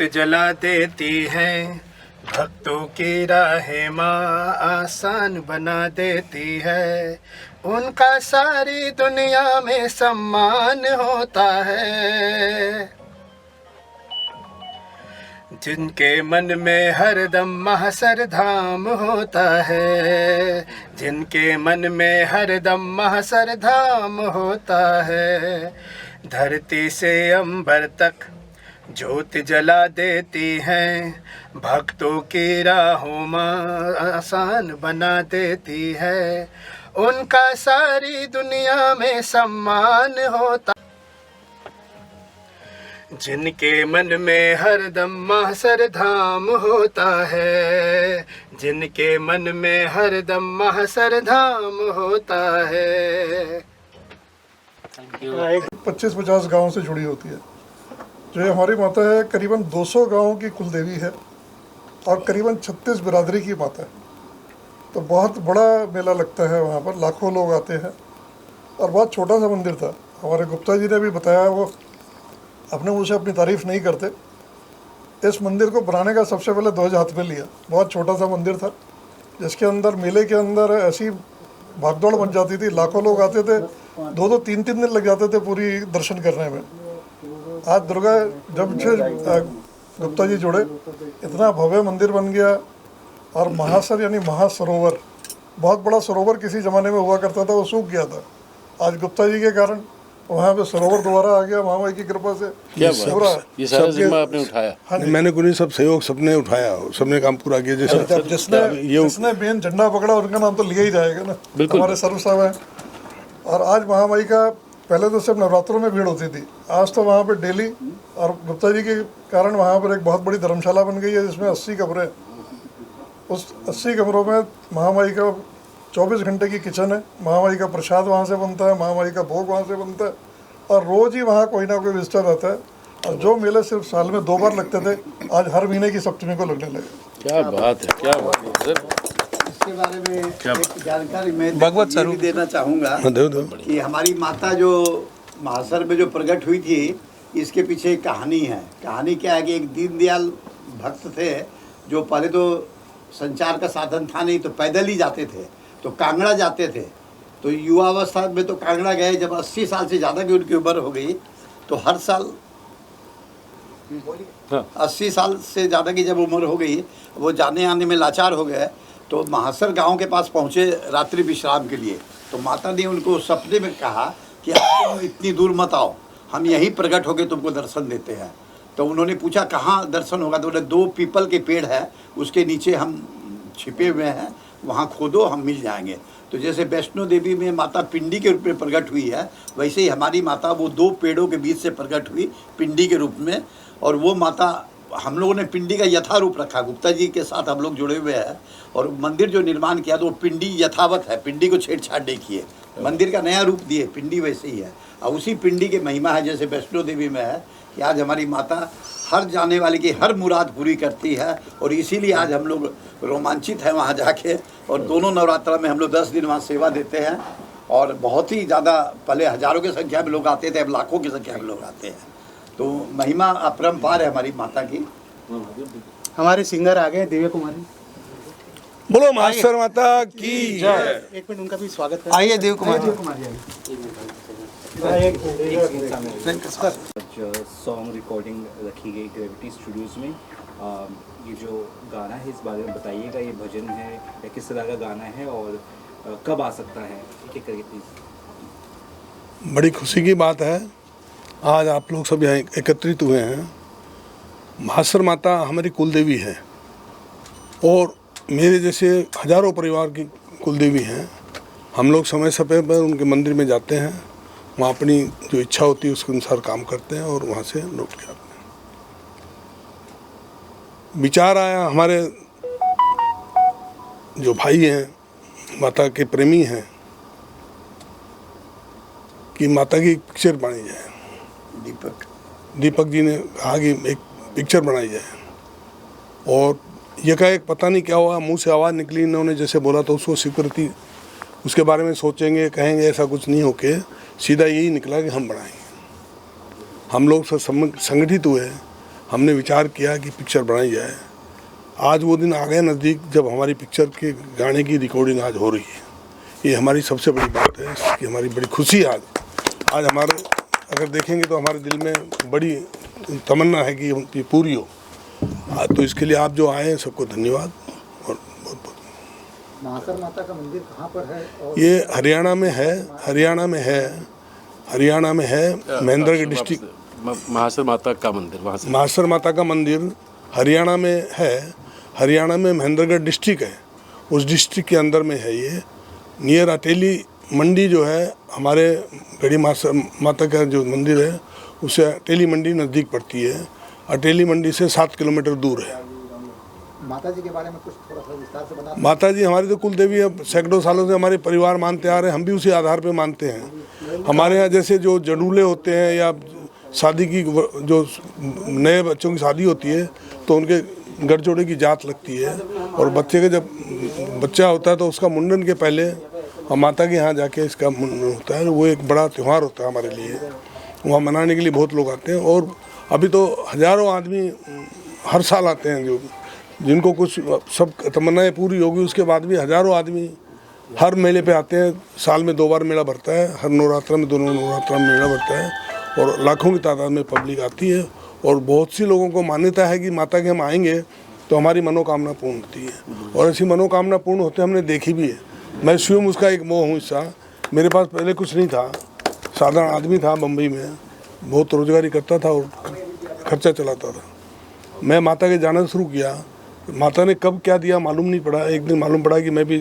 जला देती है, भक्तों की राहें माँ आसान बना देती है। उनका सारी दुनिया में सम्मान होता है। जिनके मन में हरदम महासर धाम होता है, जिनके मन में हरदम महासर धाम होता है। धरती से अंबर तक ज्योत जला देती हैं, भक्तों की राहों में आसान बना देती है। उनका सारी दुनिया में सम्मान होता। जिनके मन में हरदम महासर धाम होता है, जिनके मन में हरदम महासर धाम होता है। 25-50 गांव से जुड़ी होती है। जो ये हमारी माता है करीबन 200 गांवों की कुल देवी है और करीबन 36 बिरादरी की माता है। तो बहुत बड़ा मेला लगता है, वहाँ पर लाखों लोग आते हैं और बहुत छोटा सा मंदिर था। हमारे गुप्ता जी ने भी बताया, वो अपने मुँह से अपनी तारीफ़ नहीं करते। इस मंदिर को बनाने का सबसे पहले ध्वज हाथ में लिया। बहुत छोटा सा मंदिर था जिसके अंदर मेले के अंदर ऐसी भागदौड़ बन जाती थी, लाखों लोग आते थे, 2-2, 3-3 दिन लग जाते थे पूरी दर्शन करने में। आज दुर्गा जब से गुप्ता जी जुड़े, इतना भव्य मंदिर बन गया। और महासर यानी महासरोवर, बहुत बड़ा सरोवर किसी ज़माने में हुआ करता था, वो सूख गया था। आज गुप्ता जी के कारण वहाँ पे सरोवर दोबारा आ गया, महामाई की कृपा से। क्या ये सारा जिम्मा आपने उठाया? हाँ, मैंने कोई सब सहयोग सबने उठाया, सबने काम पूरा किया। जैसे जिसने मेन झंडा पकड़ा उनका नाम तो लिया ही जाएगा ना, हमारे सर्व साहब हैं। और आज महामाई का, पहले तो सिर्फ नवरात्रों में भीड़ होती थी, आज तो वहाँ पे डेली। और गुप्ता जी के कारण वहाँ पर एक बहुत बड़ी धर्मशाला बन गई है जिसमें 80 कमरे। उस 80 कमरों में महामाई का 24 घंटे की किचन है। महामाई का प्रसाद वहाँ से बनता है, महामाई का भोग वहाँ से बनता है और रोज़ ही वहाँ कोई ना कोई विजिटर रहता है। और जो मेले सिर्फ साल में 2 बार लगते थे, आज हर महीने की सप्तमी को लगने लगे। क्या बात है, क्या बात है सर। इसके बारे में एक जानकारी मैं भी देना चाहूँगा कि हमारी माता जो महासर में जो प्रकट हुई थी, इसके पीछे एक कहानी है। कहानी क्या है कि एक दीनदयाल भक्त थे जो पहले तो संचार का साधन था नहीं, तो पैदल ही जाते थे, तो कांगड़ा जाते थे। तो युवावस्था में तो कांगड़ा गए, जब 80 साल से ज़्यादा की उनकी उम्र हो गई तो हर साल 80 साल से ज़्यादा की जब उम्र हो गई, वो जाने आने में लाचार हो गए। तो महासर गांव के पास पहुँचे रात्रि विश्राम के लिए। तो माता ने उनको सपने में कहा कि आप तुम इतनी दूर मत आओ, हम यहीं प्रकट होकर तुमको दर्शन देते हैं। तो उन्होंने पूछा कहाँ दर्शन होगा? तो बोले 2 पीपल के पेड़ है, उसके नीचे हम छिपे हुए हैं, वहाँ खोदो, हम मिल जाएंगे। तो जैसे वैष्णो देवी में माता पिंडी के रूप में प्रकट हुई है, वैसे ही हमारी माता वो 2 पेड़ों के बीच से प्रकट हुई पिंडी के रूप में। और वो माता, हम लोगों ने पिंडी का यथा रूप रखा, गुप्ता जी के साथ हम लोग जुड़े हुए हैं। और मंदिर जो निर्माण किया तो वो पिंडी यथावत है, पिंडी को छेड़छाड़ नहीं किए, मंदिर का नया रूप दिए, पिंडी वैसे ही है। और उसी पिंडी की महिमा है, जैसे वैष्णो देवी में है कि आज हमारी माता हर जाने वाले की हर मुराद पूरी करती है। और इसीलिए आज हम लोग रोमांचित हैं वहाँ जाके। और दोनों नवरात्रा में हम लोग 10 दिन वहाँ सेवा देते हैं। और बहुत ही ज़्यादा, पहले हज़ारों की संख्या में लोग आते थे, अब लाखों की संख्या में लोग आते हैं। तो महिमा अपरंपार है हमारी माता की। हमारे सिंगर आ गए, दिव्या कुमारी। बोलो महासर माता की जय। एक मिनट, उनका भी स्वागत है। आइए देव कुमारी। सॉन्ग रिकॉर्डिंग रखी गई ग्रेविटी स्टूडियोज़ में। ये जो गाना है इस बारे में बताइएगा, ये भजन है या किस तरह का गाना है और कब आ सकता है, एक करके प्लीज़। बड़ी खुशी की बात है, आज आप लोग सब यहाँ एकत्रित हुए हैं। महासर माता हमारी कुल देवी है और मेरे जैसे हजारों परिवार की कुल देवी हैं। हम लोग समय समय पर उनके मंदिर में जाते हैं, वहाँ अपनी जो इच्छा होती है उसके अनुसार काम करते हैं और वहाँ से लौट के आते हैं। विचार आया, हमारे जो भाई हैं, माता के प्रेमी हैं, कि माता की पिक्चर बनाई जाए। दीपक जी ने कहा कि एक पिक्चर बनाई जाए। और एकाएक पता नहीं क्या हुआ, मुंह से आवाज़ निकली, इन्होंने जैसे बोला तो उसको स्वीकृति, उसके बारे में सोचेंगे, कहेंगे, ऐसा कुछ नहीं होके सीधा यही निकला कि हम बनाएंगे। हम लोग सब संगठित हुए हमने विचार किया कि पिक्चर बनाई जाए। आज वो दिन आ गया नज़दीक जब हमारी पिक्चर के गाने की रिकॉर्डिंग आज हो रही है। ये हमारी सबसे बड़ी बात है, इसकी हमारी बड़ी खुशी है। आज हमारे अगर देखेंगे तो हमारे दिल में बड़ी तमन्ना है कि ये पूरी हो। तो इसके लिए आप जो आए हैं सबको धन्यवाद और बहुत बहुत। महासर माता का मंदिर कहाँ पर है? और ये हरियाणा में है, हरियाणा में है महेंद्रगढ़ डिस्ट्रिक्ट। महासर माता का मंदिर वहाँ से महासर माता का मंदिर हरियाणा में है, हरियाणा में महेंद्रगढ़ डिस्ट्रिक्ट है, उस डिस्ट्रिक्ट के अंदर में है ये। नियर अटेली मंडी जो है हमारे गढ़ी माता का जो मंदिर है उससे अटेली मंडी नज़दीक पड़ती है। अटेली मंडी से 7 किलोमीटर दूर है। माता जी के बारे में कुछ थोड़ा सा विस्तार से बता। माता जी हमारी तो कुल देवी अब सैकड़ों सालों से हमारे परिवार मानते आ रहे हैं, हम भी उसी आधार पे मानते हैं। हमारे यहाँ जैसे जो जडूले होते हैं या शादी की जो नए बच्चों की शादी होती है तो उनके गठजोड़े की जात लगती है, और बच्चे का जब बच्चा होता है तो उसका मुंडन के पहले हम माता के यहाँ जाके इसका मुंडन होता है। वो एक बड़ा त्यौहार होता है हमारे लिए, वहाँ मनाने के लिए बहुत लोग आते हैं। और अभी तो हज़ारों आदमी हर साल आते हैं, जो जिनको कुछ सब तमन्नाएं पूरी होगी उसके बाद भी हज़ारों आदमी हर मेले पे आते हैं। साल में 2 बार मेला भरता है, हर नवरात्रा में, दोनों नवरात्रा में मेला भरता है और लाखों की तादाद में पब्लिक आती है। और बहुत सी लोगों को मान्यता है कि माता के हम आएंगे तो हमारी मनोकामना पूर्ण होती है, और ऐसी मनोकामना पूर्ण होते हमने देखी भी है। मैं स्वयं उसका एक मोह हूँ हिस्सा। मेरे पास पहले कुछ नहीं था, साधारण आदमी था, बम्बई में बहुत रोजगारी करता था और खर्चा चलाता था। मैं माता के जाना शुरू किया, माता ने कब क्या दिया मालूम नहीं पड़ा। एक दिन मालूम पड़ा कि मैं भी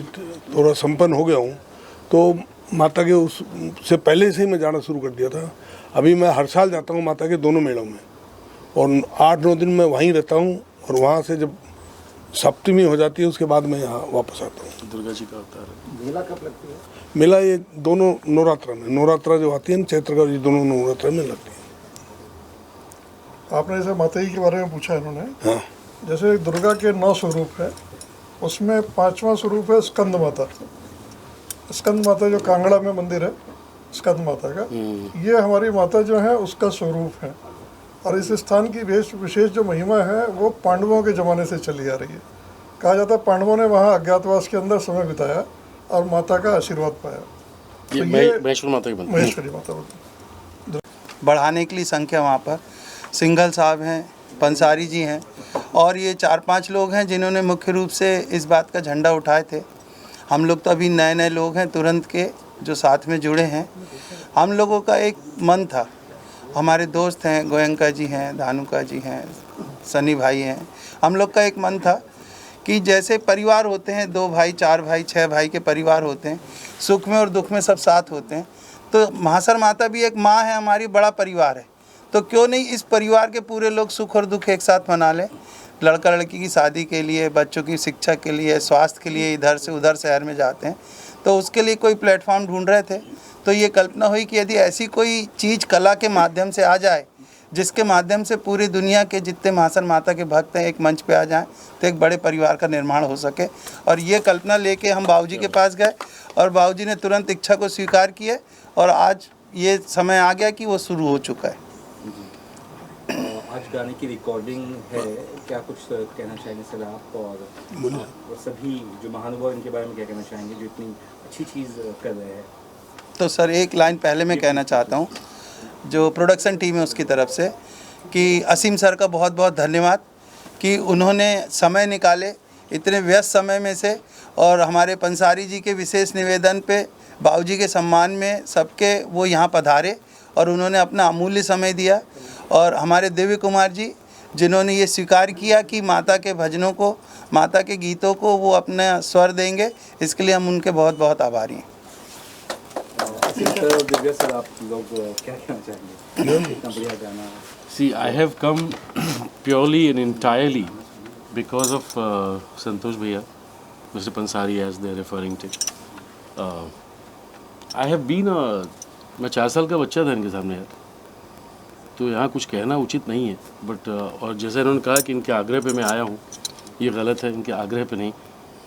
थोड़ा संपन्न हो गया हूँ, तो माता के उससे पहले से ही मैं जाना शुरू कर दिया था। अभी मैं हर साल जाता हूँ माता के दोनों मेलों में, और 8-9 दिन मैं वहीं रहता हूँ, और वहाँ से जब सप्तमी हो जाती है उसके बाद मैं यहाँ वापस आता हूँ। दुर्गा जी का अवतार है। मेला कब लगती है? मेला ये दोनों नवरात्रा में, नवरात्रा जो आती है ना चैत्र का, ये दोनों नवरात्रा में लगती है। आपने जैसे माता जी के बारे में पूछा इन्होंने, हाँ, जैसे दुर्गा के 9 स्वरूप है, उसमें 5वां स्वरूप है स्कंद माता। स्कंद माता जो कांगड़ा में मंदिर है स्कंद माता का, ये हमारी माता जो है उसका स्वरूप है। और इस स्थान की विशेष जो महिमा है वो पांडवों के ज़माने से चली आ रही है। कहा जाता है पांडवों ने वहाँ अज्ञातवास के अंदर समय बिताया और माता का आशीर्वाद पाया। ये तो ये महेश्वर माता की मंदिर। महेश्वरी माता बोलते हैं। बढ़ाने के लिए संख्या वहाँ पर सिंघल साहब हैं, पंसारी जी हैं, और ये 4-5 लोग हैं जिन्होंने मुख्य रूप से इस बात का झंडा उठाए थे। हम लोग तो अभी नए लोग हैं तुरंत के जो साथ में जुड़े हैं। हम लोगों का एक मन था, हमारे दोस्त हैं, गोयंका जी हैं, धानुका जी हैं, सनी भाई हैं, हम लोग का एक मन था कि जैसे परिवार होते हैं, 2 भाई, 4 भाई, 6 भाई के परिवार होते हैं, सुख में और दुख में सब साथ होते हैं, तो महासर माता भी एक माँ है हमारी, बड़ा परिवार है। तो क्यों नहीं इस परिवार के पूरे लोग सुख और दुख एक साथ मना लें। लड़का लड़की की शादी के लिए, बच्चों की शिक्षा के लिए, स्वास्थ्य के लिए इधर से उधर शहर में जाते हैं, तो उसके लिए कोई प्लेटफॉर्म ढूंढ रहे थे। तो ये कल्पना हुई कि यदि ऐसी कोई चीज़ कला के माध्यम से आ जाए जिसके माध्यम से पूरी दुनिया के जितने महासर माता के भक्त हैं एक मंच पे आ जाएं, तो एक बड़े परिवार का निर्माण हो सके। और ये कल्पना लेके हम बाबूजी के पास गए और बाबूजी ने तुरंत इच्छा को स्वीकार किए, और आज ये समय आ गया कि वो शुरू हो चुका है। आज गाने की रिकॉर्डिंग है, क्या कुछ कहना चाहेंगे सर आप, और सभी जो महानुभाव इनके बारे में क्या कहना चाहेंगे जो इतनी अच्छी चीज़ कर रहे हैं? तो सर एक लाइन पहले मैं कहना चाहता हूँ जो प्रोडक्शन टीम है उसकी तरफ से, कि असीम सर का बहुत बहुत धन्यवाद कि उन्होंने समय निकाले इतने व्यस्त समय में से, और हमारे पंसारी जी के विशेष निवेदन पे बाबूजी के सम्मान में सबके वो यहाँ पधारे और उन्होंने अपना अमूल्य समय दिया। और हमारे दिव्य कुमार जी जिन्होंने ये स्वीकार किया कि माता के भजनों को, माता के गीतों को वो अपना स्वर देंगे, इसके लिए हम उनके बहुत बहुत आभारी हैं। सर दिव्या सर, आप लोग क्या कहना चाहेंगे? इतना बढ़िया गाना। See, I have come purely and entirely because of Santosh Bhaiya, Mr. Pansari as they're referring to. I have been मैं 4 साल का बच्चा था इनके सामने यार, तो यहाँ कुछ कहना उचित नहीं है, बट और जैसे इन्होंने कहा कि इनके आग्रह पे मैं आया हूँ, ये गलत है। इनके आग्रह पे नहीं,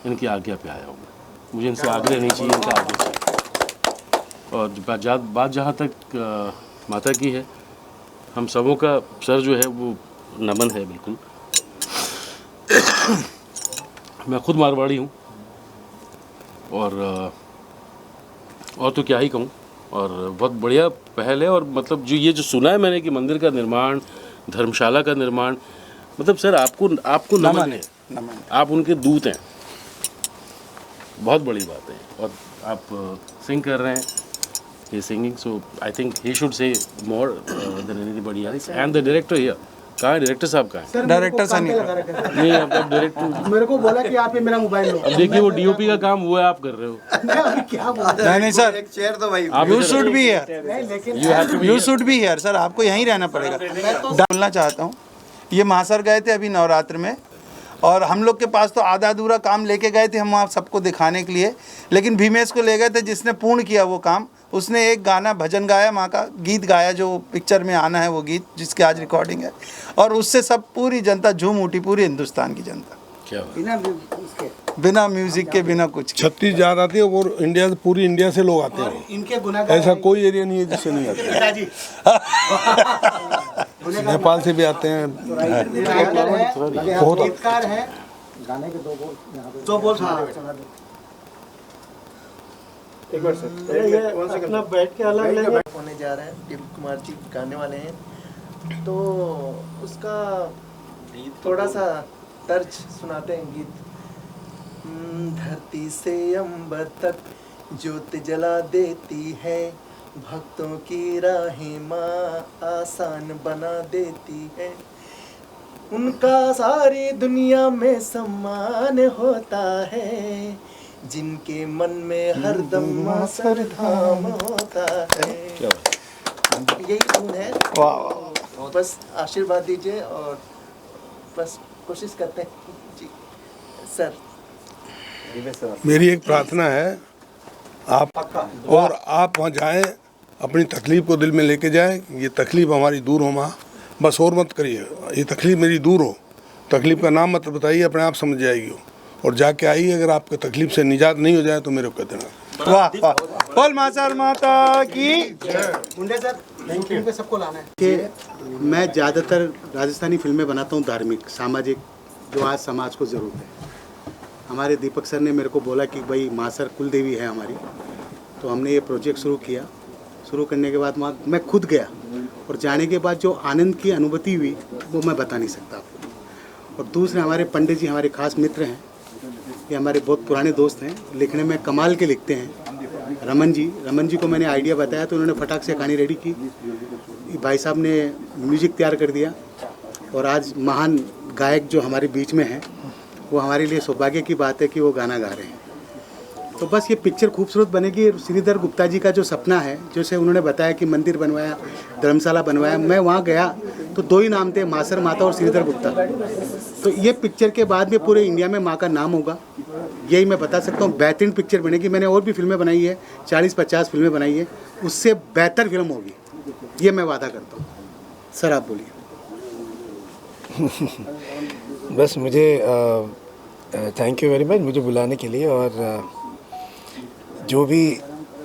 इनकी आज्ञा पे आया हूँ। मुझे इनसे आग्रह नहीं चाहिए, इनका आज्ञा चाहिए। और बात जहाँ तक माता की है, हम सबों का सर जो है वो नमन है बिल्कुल। मैं खुद मारवाड़ी हूँ और तो क्या ही कहूँ, और बहुत बढ़िया पहल है। और मतलब ये जो सुना है मैंने कि मंदिर का निर्माण, धर्मशाला का निर्माण, मतलब सर आपको नमन है, आप उनके दूत हैं, बहुत बड़ी बात है। और आप सिंग कर रहे हैं, he is singing, so I think he should say more than anybody else. And the director here, कहाँ है डायरेक्टर साहब? कहाँ है डायरेक्टर सनी? नहीं, अब डायरेक्टर मेरे को बोला कि आप ये मेरा मोबाइल लो। अब देखिए वो डीओपी का काम वो है, आप कर रहे हो। मैं अभी क्या बोल नहीं सर, एक चेयर तो भाई आप यू शुड बी हियर, लेकिन you should be here sir, आपको यहीं रहना पड़ेगा। बोलना चाहता हूँ, ये महासर गए थे अभी नवरात्र में, और हम लोग के पास तो आधा अधूरा काम लेके गए थे हम वहाँ सबको दिखाने के लिए, लेकिन भीमेश को ले गए थे जिसने पूर्ण किया वो काम। उसने एक गाना भजन गाया, माँ का गीत गाया, जो पिक्चर में आना है वो गीत, जिसकी आज रिकॉर्डिंग है, और उससे सब पूरी जनता झूम उठी, पूरी हिंदुस्तान की जनता। क्या बिना म्यूजिक के, बिना कुछ के। 36 ज़्यादा आती है और इंडिया, पूरी इंडिया से लोग आते हैं। इनके गुनाह ऐसा कोई एरिया नहीं है जिससे नहीं आते हैं। नेपाल से भी आते हैं, बहुत गीतकार है। गाने के 2 बोल यहाँ पे तो बोल एक बार सर अपना बैठ के अलग लेंगे। होने जा रहा है, दिलीप कुमार जी गाने वाले हैं, तो उसका थोड़ा सा तर्ज सुनाते हैं गीत। धरती से अंबर तक ज्योत जला देती है, भक्तों की राहें माँ आसान बना देती है, उनका सारी दुनिया में सम्मान होता है, जिनके मन में हरदम मासर धाम होता है। यही धुन है। वाह, बस आशीर्वाद दीजिए और बस कोशिश करते हैं जी सर। मेरी एक प्रार्थना है, आप वहाँ जाएं, अपनी तकलीफ़ को दिल में लेके जाएं। ये तकलीफ़ हमारी दूर हो माँ, बस और मत करिए, ये तकलीफ़ मेरी दूर हो। तकलीफ़ का नाम मत बताइए, अपने आप समझ जाएगी वो। और जाके आइए, अगर आपके तकलीफ़ से निजात नहीं हो जाए तो मेरे को कह देना। वाह वाह, बोल महासर माता की। मुंडे सर, फिल्म पे सबको लाना है कि मैं ज़्यादातर राजस्थानी फिल्में बनाता हूँ, धार्मिक, सामाजिक, जो आज समाज को ज़रूरत है। हमारे दीपक सर ने मेरे को बोला कि भाई महासर कुल देवी है हमारी, तो हमने ये प्रोजेक्ट शुरू किया। शुरू करने के बाद वहाँ मैं खुद गया, और जाने के बाद जो आनंद की अनुभूति हुई वो मैं बता नहीं सकता आपको। और दूसरे हमारे पंडित जी हमारे खास मित्र हैं, ये हमारे बहुत पुराने दोस्त हैं, लिखने में कमाल के लिखते हैं। रमन जी को मैंने आइडिया बताया तो उन्होंने फटाक से कहानी रेडी की, भाई साहब ने म्यूजिक तैयार कर दिया, और आज महान गायक जो हमारे बीच में हैं, वो हमारे लिए सौभाग्य की बात है कि वो गाना गा रहे हैं। तो बस ये पिक्चर खूबसूरत बनेगी। श्रीधर गुप्ता जी का जो सपना है, जैसे उन्होंने बताया कि मंदिर बनवाया, धर्मशाला बनवाया, मैं वहाँ गया तो 2 ही नाम थे, महासर माता और श्रीधर गुप्ता। तो ये पिक्चर के बाद में पूरे इंडिया में माँ का नाम होगा, यही मैं बता सकता हूँ। बेहतरीन पिक्चर बनेगी। मैंने और भी फिल्में बनाई है, 40-50 फिल्में बनाई है, उससे बेहतर फिल्म होगी, ये मैं वादा करता हूँ। सर आप बोलिए। बस मुझे थैंक यू वेरी मच मुझे बुलाने के लिए, और जो भी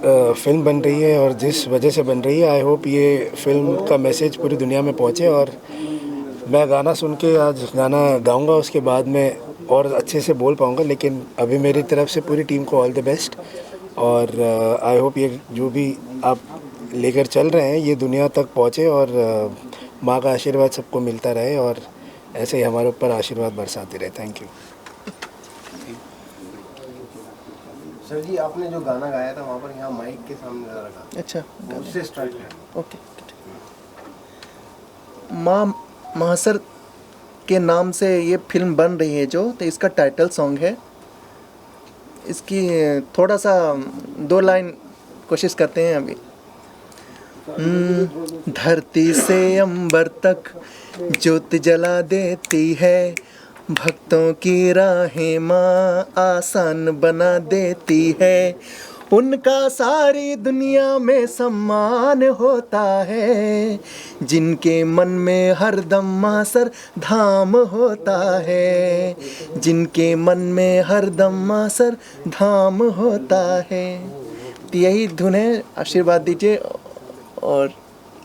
फिल्म बन रही है और जिस वजह से बन रही है, आई होप ये फिल्म का मैसेज पूरी दुनिया में पहुंचे। और मैं गाना सुन के आज गाना गाऊंगा, उसके बाद में और अच्छे से बोल पाऊंगा, लेकिन अभी मेरी तरफ से पूरी टीम को ऑल द बेस्ट। और आई होप ये जो भी आप लेकर चल रहे हैं ये दुनिया तक पहुंचे, और माँ का आशीर्वाद सबको मिलता रहे, और ऐसे ही हमारे ऊपर आशीर्वाद बरसाते रहे। थैंक यू सर जी, आपने जो गाना गाया था वहाँ पर यहाँ माइक के सामने रखा। अच्छा, उससे स्टार्ट किया। ओके। माँ महासर के नाम से ये फिल्म बन रही है जो, तो इसका टाइटल सॉन्ग है। इसकी थोड़ा सा 2 लाइन कोशिश करते हैं अभी। धरती से अंबर तक ज्योत जला देती है, भक्तों की राहें माँ आसान बना देती है, उनका सारी दुनिया में सम्मान होता है, जिनके मन में हरदम मासर धाम होता है, जिनके मन में हरदम मासर धाम होता है। तो यही धुन है, आशीर्वाद दीजिए। और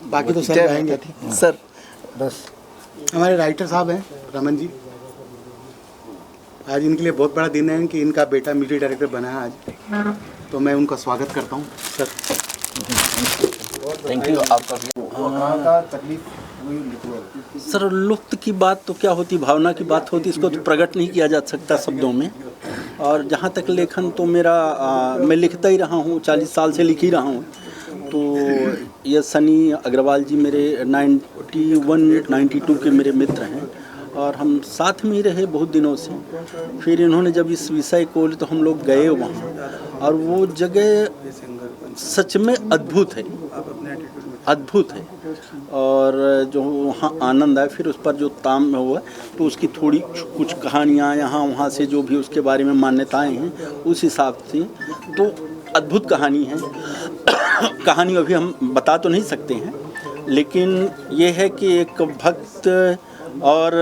बाकी तो सर गाएंगे। सर बस हमारे राइटर साहब हैं रमन जी, आज इनके लिए बहुत बड़ा दिन है कि इनका बेटा म्यूजिक डायरेक्टर बना है आज, तो मैं उनका स्वागत करता हूँ सर। थैंक यू आपका। तकलीफ हुई लिखने में? सर लुप्त की बात तो क्या होती, भावना की बात होती, इसको तो प्रकट नहीं किया जा सकता शब्दों में। और जहाँ तक लेखन तो मेरा मैं लिखता ही रहा हूँ, 40 साल से लिख ही रहा हूँ। तो ये सनी अग्रवाल जी मेरे 91-92 के मेरे मित्र हैं और हम साथ में ही रहे बहुत दिनों से। फिर इन्होंने जब इस विषय को तो हम लोग गए वहाँ, और वो जगह सच में अद्भुत है, अद्भुत है। और जो वहाँ आनंद आया, फिर उस पर जो ताम में हुआ तो उसकी थोड़ी कुछ कहानियाँ यहाँ वहाँ से जो भी उसके बारे में मान्यताएं हैं उस हिसाब से तो अद्भुत कहानी है। कहानी अभी हम बता तो नहीं सकते हैं, लेकिन ये है कि एक भक्त और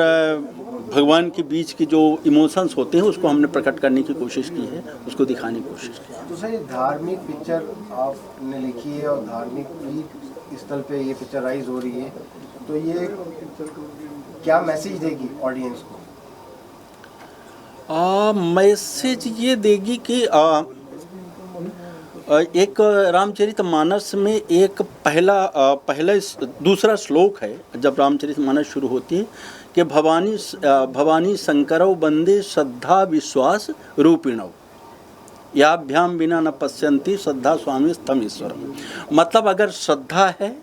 भगवान के बीच की जो इमोशंस होते हैं उसको हमने प्रकट करने की कोशिश की है, उसको दिखाने की कोशिश की है। तो सर ये धार्मिक पिक्चर आपने लिखी है और धार्मिक स्थल पे ये पिक्चराइज हो रही है, तो ये क्या मैसेज देगी ऑडियंस को? मैसेज ये देगी कि एक रामचरितमानस में एक पहला दूसरा श्लोक है जब रामचरितमानस शुरू होती है कि भवानी शंकरौ वंदे श्रद्धा विश्वास रूपिणौ याभ्याम बिना न पश्यन्ति श्रद्धा स्वामी स्तमीश्वरम। मतलब अगर श्रद्धा है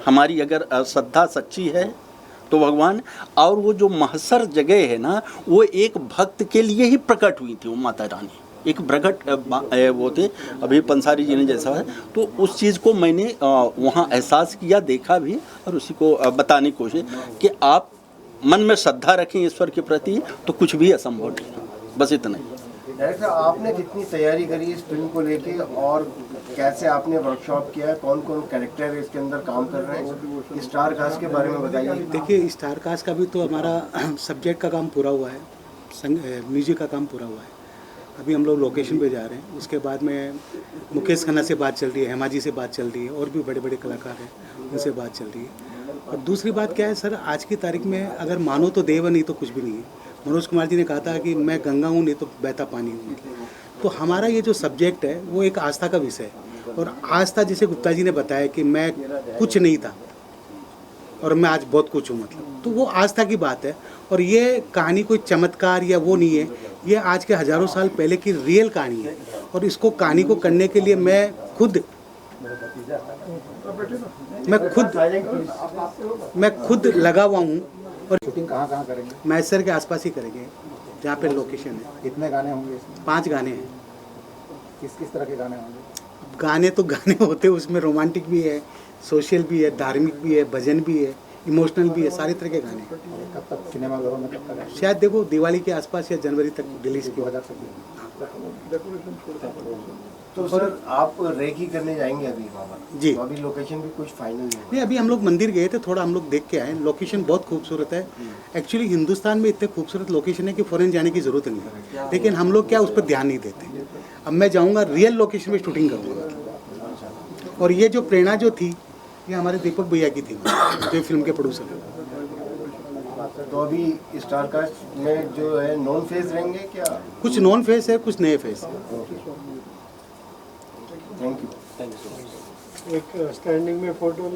हमारी, अगर श्रद्धा सच्ची है तो भगवान, और वो जो महसर जगह है ना वो एक भक्त के लिए ही प्रकट हुई थी, वो माता रानी एक प्रकट वो थे। अभी पंसारी जी ने जैसा है तो उस चीज़ को मैंने वहाँ एहसास किया, देखा भी और उसी को बताने की कोशिश कि आप मन में श्रद्धा रखें ईश्वर के प्रति तो कुछ भी असंभव नहीं, बस इतना ही। डायरेक्टर आपने कितनी तैयारी करी इस फिल्म को लेके और कैसे आपने वर्कशॉप किया है, कौन कौन कैरेक्टर इसके अंदर काम कर रहे हैं, स्टार कास्ट के बारे में बताइए। देखिए स्टार कास्ट का भी तो हमारा सब्जेक्ट का काम पूरा हुआ है, म्यूजिक का काम पूरा हुआ है। अभी हम लोग लोकेशन पे जा रहे हैं, उसके बाद में मुकेश खन्ना से बात चल रही है, हेमा जी से बात चल रही है, और भी बड़े बड़े कलाकार हैं उनसे बात चल रही है। और दूसरी बात क्या है सर, आज की तारीख में अगर मानो तो देव, नहीं तो कुछ भी नहीं है। मनोज कुमार जी ने कहा था कि मैं गंगा हूँ नहीं तो बहता पानी हूँ। तो हमारा ये जो सब्जेक्ट है वो एक आस्था का विषय है, और आस्था जैसे गुप्ता जी ने बताया कि मैं कुछ नहीं था और मैं आज बहुत कुछ हूँ, मतलब तो वो आस्था की बात है। और ये कहानी कोई चमत्कार या वो नहीं है, ये आज के हज़ारों साल पहले की रियल कहानी है। और इसको कहानी को करने के लिए मैं खुद लगा हुआ हूँ। और शूटिंग कहाँ करेंगे? मैसर के आसपास ही करेंगे जहाँ पे लोकेशन है। कितने गाने होंगे इसमें? 5 गाने हैं। किस किस तरह के गाने होंगे? गाने तो गाने होते हैं, उसमें रोमांटिक भी है, सोशल भी है, धार्मिक भी है, भजन भी है, इमोशनल भी है, सारे तरह के गाने। कब तक सिनेमाघरों में, कब तक? शायद देखो दिवाली के आसपास या जनवरी तक रिलीज की वजह से। तो सर आप रेकी करने जाएंगे अभी वहाँ जी। तो अभी लोकेशन भी कुछ फाइनल नहीं, अभी हम लोग मंदिर गए थे, थोड़ा हम लोग देख के आए। लोकेशन बहुत खूबसूरत है। एक्चुअली हिंदुस्तान में इतने खूबसूरत लोकेशन है कि फॉरेन जाने की ज़रूरत नहीं है, लेकिन हम लोग क्या उस पर ध्यान नहीं देते। अब मैं जाऊँगा रियल लोकेशन में शूटिंग करूँगा। और ये जो प्रेरणा जो थी ये हमारे दीपक भैया की थी, जो फिल्म के प्रोड्यूसर हैं। तो अभी स्टार कास्ट में जो है नॉन फेस रहेंगे क्या? कुछ नॉन फेस है, कुछ नए फेस है। Thank you. एक स्टैंडिंग में फोटो